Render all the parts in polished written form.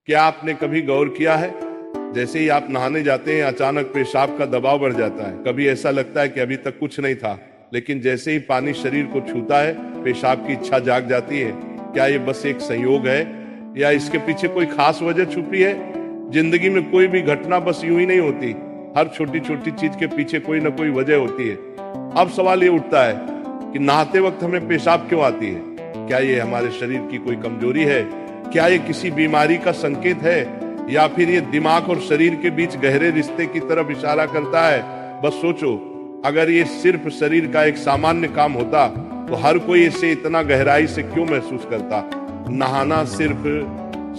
क्या आपने कभी गौर किया है, जैसे ही आप नहाने जाते हैं अचानक पेशाब का दबाव बढ़ जाता है। कभी ऐसा लगता है कि अभी तक कुछ नहीं था, लेकिन जैसे ही पानी शरीर को छूता है पेशाब की इच्छा जाग जाती है। क्या ये बस एक संयोग है या इसके पीछे कोई खास वजह छुपी है? जिंदगी में कोई भी घटना बस यूं ही नहीं होती, हर छोटी छोटी चीज के पीछे कोई ना कोई वजह होती है। अब सवाल ये उठता है कि नहाते वक्त हमें पेशाब क्यों आती है? क्या ये हमारे शरीर की कोई कमजोरी है? क्या ये किसी बीमारी का संकेत है, या फिर ये दिमाग और शरीर के बीच गहरे रिश्ते की तरफ इशारा करता है? बस सोचो, अगर ये सिर्फ शरीर का एक सामान्य काम होता तो हर कोई इसे इतना गहराई से क्यों महसूस करता? नहाना सिर्फ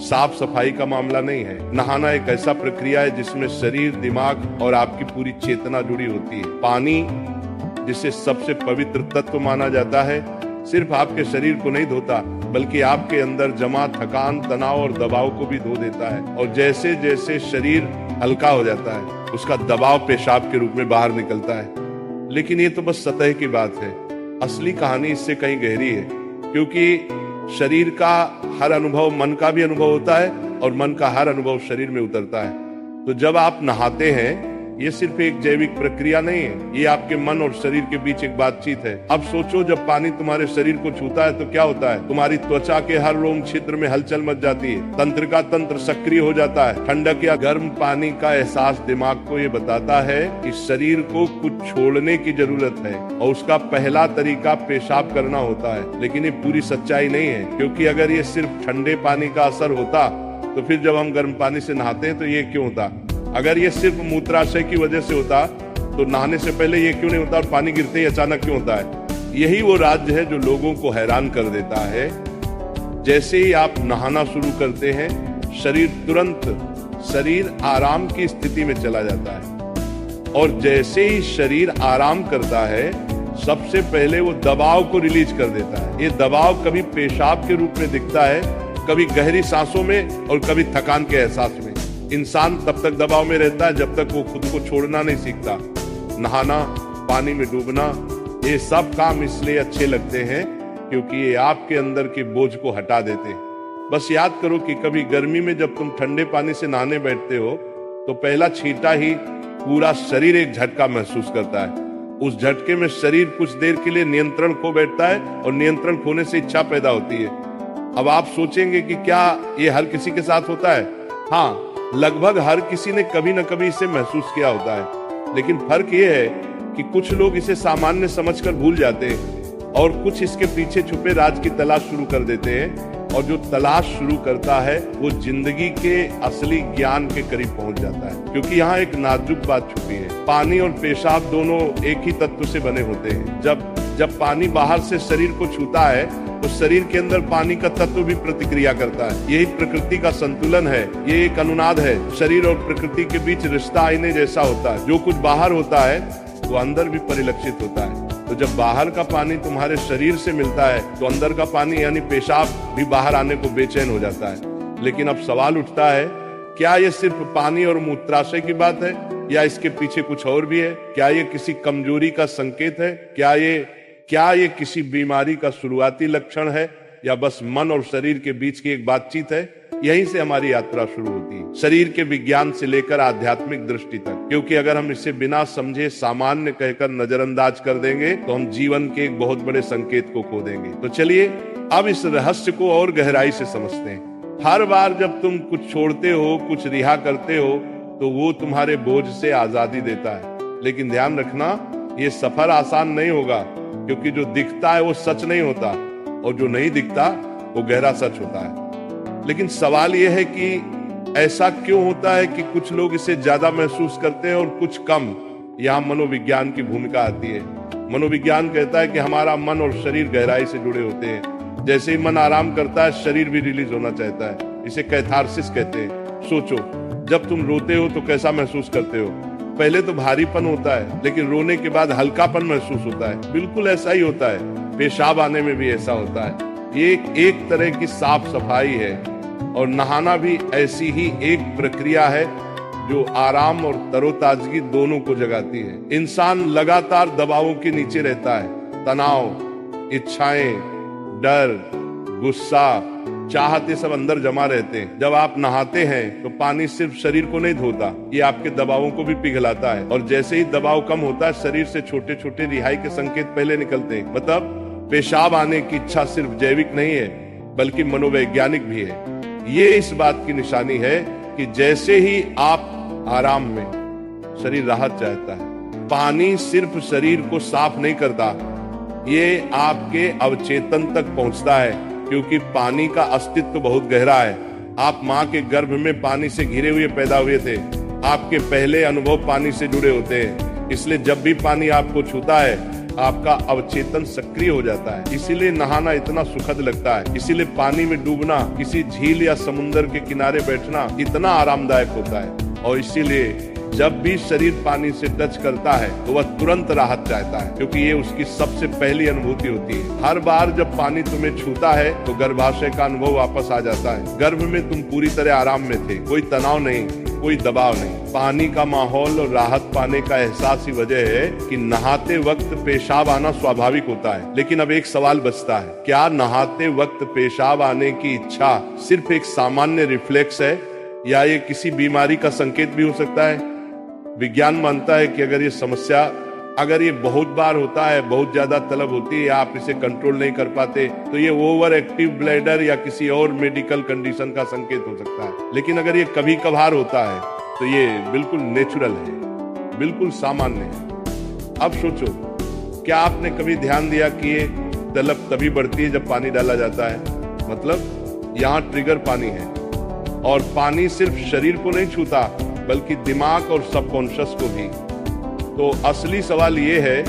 साफ सफाई का मामला नहीं है। नहाना एक ऐसा प्रक्रिया है जिसमें शरीर, दिमाग और आपकी पूरी चेतना जुड़ी होती है। पानी, जिसे सबसे पवित्र तत्व माना जाता है, सिर्फ आपके शरीर को नहीं धोता बल्कि आपके अंदर जमा थकान, तनाव और दबाव को भी धो देता है। और जैसे जैसे शरीर हल्का हो जाता है उसका दबाव पेशाब के रूप में बाहर निकलता है। लेकिन ये तो बस सतह की बात है, असली कहानी इससे कहीं गहरी है। क्योंकि शरीर का हर अनुभव मन का भी अनुभव होता है और मन का हर अनुभव शरीर में उतरता है। तो जब आप नहाते हैं ये सिर्फ एक जैविक प्रक्रिया नहीं है, ये आपके मन और शरीर के बीच एक बातचीत है। अब सोचो, जब पानी तुम्हारे शरीर को छूता है तो क्या होता है? तुम्हारी त्वचा के हर रोम क्षेत्र में हलचल मच जाती है, तंत्र का तंत्र सक्रिय हो जाता है। ठंडक या गर्म पानी का एहसास दिमाग को ये बताता है कि शरीर को कुछ छोड़ने की जरूरत है और उसका पहला तरीका पेशाब करना होता है। लेकिन ये पूरी सच्चाई नहीं है, क्योंकि अगर ये सिर्फ ठंडे पानी का असर होता तो फिर जब हम गर्म पानी से नहाते हैं तो ये क्यों होता? अगर ये सिर्फ मूत्राशय की वजह से होता तो नहाने से पहले ये क्यों नहीं होता और पानी गिरते ही अचानक क्यों होता है? यही वो राज्य है जो लोगों को हैरान कर देता है। जैसे ही आप नहाना शुरू करते हैं शरीर आराम की स्थिति में चला जाता है, और जैसे ही शरीर आराम करता है सबसे पहले वो दबाव को रिलीज कर देता है। ये दबाव कभी पेशाब के रूप में दिखता है, कभी गहरी सांसों में और कभी थकान के एहसास में। इंसान तब तक दबाव में रहता है जब तक वो खुद को छोड़ना नहीं सीखता। नहाना, पानी में डूबना, ये सब काम इसलिए अच्छे लगते हैं क्योंकि ये आपके अंदर के बोझ को हटा देते हैं। बस याद करो कि कभी गर्मी में जब तुम ठंडे पानी से नहाने बैठते हो तो पहला छींटा ही पूरा शरीर एक झटका महसूस करता है। उस झटके में शरीर कुछ देर के लिए नियंत्रण खो बैठता है और नियंत्रण खोने से इच्छा पैदा होती है। अब आप सोचेंगे कि क्या ये हर किसी के साथ होता है? हाँ, लगभग हर किसी ने कभी न कभी इसे महसूस किया होता है। लेकिन फर्क ये है कि कुछ लोग इसे सामान्य समझकर भूल जाते हैं और कुछ इसके पीछे छुपे राज की तलाश शुरू कर देते हैं। और जो तलाश शुरू करता है वो जिंदगी के असली ज्ञान के करीब पहुंच जाता है। क्योंकि यहाँ एक नाजुक बात छुपी है, पानी और पेशाब दोनों एक ही तत्व से बने होते हैं। जब पानी बाहर से शरीर को छूता है तो शरीर के अंदर पानी का तत्व भी प्रतिक्रिया करता है। यही प्रकृति का संतुलन है, ये एक अनुनाद है। शरीर और प्रकृति के बीच रिश्ता आईने जैसा होता है, जो कुछ बाहर होता है वो अंदर भी परिलक्षित होता है। तो जब बाहर का पानी तुम्हारे शरीर से मिलता है तो अंदर का पानी यानी पेशाब भी बाहर आने को बेचैन हो जाता है। लेकिन अब सवाल उठता है, क्या ये सिर्फ पानी और मूत्राशय की बात है या इसके पीछे कुछ और भी है? क्या ये किसी कमजोरी का संकेत है? क्या ये किसी बीमारी का शुरुआती लक्षण है, या बस मन और शरीर के बीच की एक बातचीत है? यहीं से हमारी यात्रा शुरू होती है, शरीर के विज्ञान से लेकर आध्यात्मिक दृष्टि तक। क्योंकि अगर हम इसे बिना समझे सामान्य कहकर नजरअंदाज कर देंगे तो हम जीवन के एक बहुत बड़े संकेत को खो देंगे। तो चलिए अब इस रहस्य को और गहराई से समझते हैं। हर बार जब तुम कुछ छोड़ते हो, कुछ रिहा करते हो, तो वो तुम्हारे बोझ से आजादी देता है। लेकिन ध्यान रखना, ये सफर आसान नहीं होगा, क्योंकि जो दिखता है वो सच नहीं होता और जो नहीं दिखता वो गहरा सच होता है। लेकिन सवाल यह है कि ऐसा क्यों होता है कि कुछ लोग इसे ज्यादा महसूस करते हैं और कुछ कम? यहाँ मनोविज्ञान की भूमिका आती है। मनोविज्ञान कहता है कि हमारा मन और शरीर गहराई से जुड़े होते हैं। जैसे ही मन आराम करता है शरीर भी रिलीज होना चाहता है। इसे कैथारसिस कहते हैं। सोचो, जब तुम रोते हो तो कैसा महसूस करते हो? पहले तो भारीपन होता है, लेकिन रोने के बाद हल्कापन महसूस होता है। बिल्कुल ऐसा ही होता है, पेशाब आने में भी ऐसा होता है। ये एक तरह की साफ सफाई है, और नहाना भी ऐसी ही एक प्रक्रिया है जो आराम और तरोताजगी दोनों को जगाती है। इंसान लगातार दबावों के नीचे रहता है, तनाव, इच्छाएं, डर, गुस्सा, चाहते सब अंदर जमा रहते हैं। जब आप नहाते हैं तो पानी सिर्फ शरीर को नहीं धोता, ये आपके दबावों को भी पिघलाता है। और जैसे ही दबाव कम होता है, शरीर से छोटे छोटे रिहाई के संकेत पहले निकलते हैं। मतलब पेशाब आने की इच्छा सिर्फ जैविक नहीं है बल्कि मनोवैज्ञानिक भी है। ये इस बात की निशानी है कि जैसे ही आप आराम में, शरीर राहत चाहता है। पानी सिर्फ शरीर को साफ नहीं करता, ये आपके अवचेतन तक पहुंचता है, क्योंकि पानी का अस्तित्व बहुत गहरा है। आप माँ के गर्भ में पानी से घिरे हुए पैदा हुए थे। आपके पहले अनुभव पानी से जुड़े होते हैं, इसलिए जब भी पानी आपको छूता है आपका अवचेतन सक्रिय हो जाता है। इसीलिए नहाना इतना सुखद लगता है। इसीलिए पानी में डूबना, किसी झील या समुद्र के किनारे बैठना इतना आरामदायक होता है। और इसीलिए जब भी शरीर पानी से टच करता है तो वह तुरंत राहत चाहता है, क्योंकि ये उसकी सबसे पहली अनुभूति होती है। हर बार जब पानी तुम्हें छूता है तो गर्भाशय का अनुभव वापस आ जाता है। गर्भ में तुम पूरी तरह आराम में थे, कोई तनाव नहीं, कोई दबाव नहीं। पानी का माहौल और राहत पाने का एहसास ही वजह है कि नहाते वक्त पेशाब आना स्वाभाविक होता है। लेकिन अब एक सवाल बचता है, क्या नहाते वक्त पेशाब आने की इच्छा सिर्फ एक सामान्य रिफ्लेक्स है या ये किसी बीमारी का संकेत भी हो सकता है? विज्ञान मानता है कि अगर ये बहुत बार होता है, बहुत ज्यादा तलब होती है, आप इसे कंट्रोल नहीं कर पाते, तो ये ओवर एक्टिव ब्लैडर या किसी और मेडिकल कंडीशन का संकेत हो सकता है। लेकिन अगर ये कभी कभार होता है तो ये बिल्कुल नेचुरल है, बिल्कुल सामान्य है। अब सोचो, क्या आपने कभी ध्यान दिया कि ये तलब तभी बढ़ती है जब पानी डाला जाता है? मतलब यहाँ ट्रिगर पानी है, और पानी सिर्फ शरीर को नहीं छूता बल्कि दिमाग और सबकॉन्शियस को भी। तो असली सवाल ये है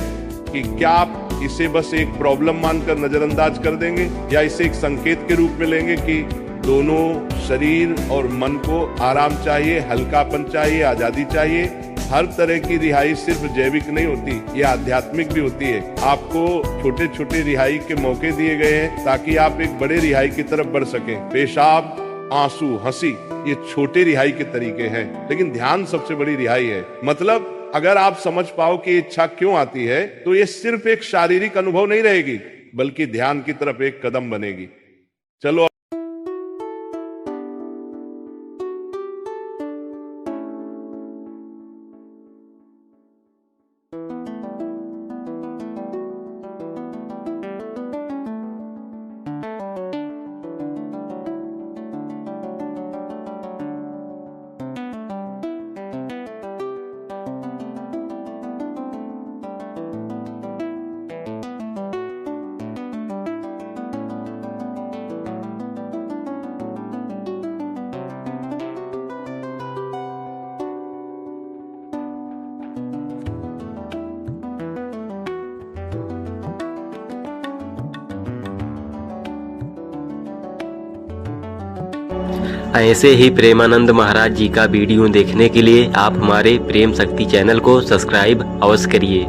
कि क्या आप इसे बस एक प्रॉब्लम मानकर नजरअंदाज कर देंगे या इसे एक संकेत के रूप में लेंगे कि दोनों शरीर और मन को आराम चाहिए, हल्कापन चाहिए, आजादी चाहिए। हर तरह की रिहाई सिर्फ जैविक नहीं होती, ये आध्यात्मिक भी होती है। आपको छोटे छोटे रिहाई के मौके दिए गए हैं ताकि आप एक बड़े रिहाई की तरफ बढ़ सकें। पेशाब, आंसू, हंसी, ये छोटे रिहाई के तरीके हैं, लेकिन ध्यान सबसे बड़ी रिहाई है। मतलब अगर आप समझ पाओ कि इच्छा क्यों आती है तो ये सिर्फ एक शारीरिक अनुभव नहीं रहेगी बल्कि ध्यान की तरफ एक कदम बनेगी। चलो ऐसे ही प्रेमानंद महाराज जी का वीडियो देखने के लिए आप हमारे प्रेम शक्ति चैनल को सब्सक्राइब अवश्य करिए।